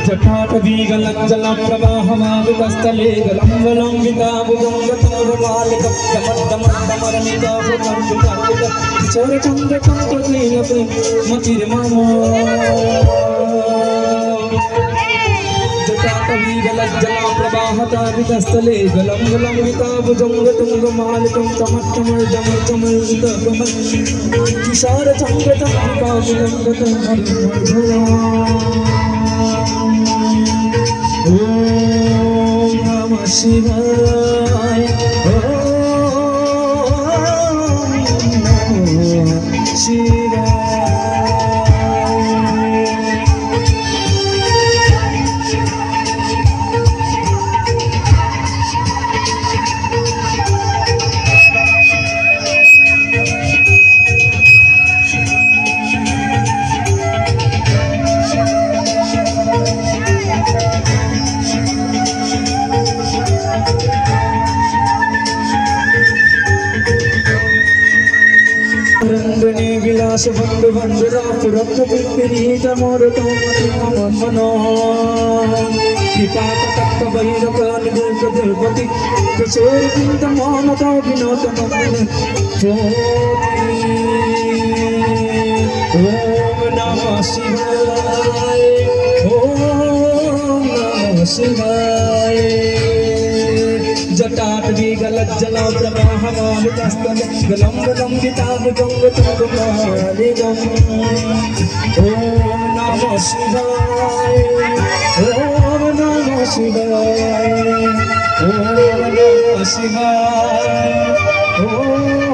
जटाटवीगलज्जलप्रवाहमावितस्थले जटाटवीगलज्जलप्रवाहतावितस्थले गलं गलं विताभुजङ्गतुङ्गमालिकं तमट्टमर्जमर्जमर्जितगमन् ओम नमः शिवाय ओम नमः शिवाय। विलास बंधु बंधुरा पुरंग विपरीत मोरतो मनो कृपा तत्व भैरव निदेश देवती किशोर बिंद मानता विनोद नंदन ओम नमः शिवाय ओम नमः शिवाय। जटाटवीगलज्जलप्रवाहमावितस्थले गलं गलं विताभुजङ्गतुङ्गमालिकम् ओम नमः शिवाय ओम नमः शिवाय ओम नमः शिवाय ओम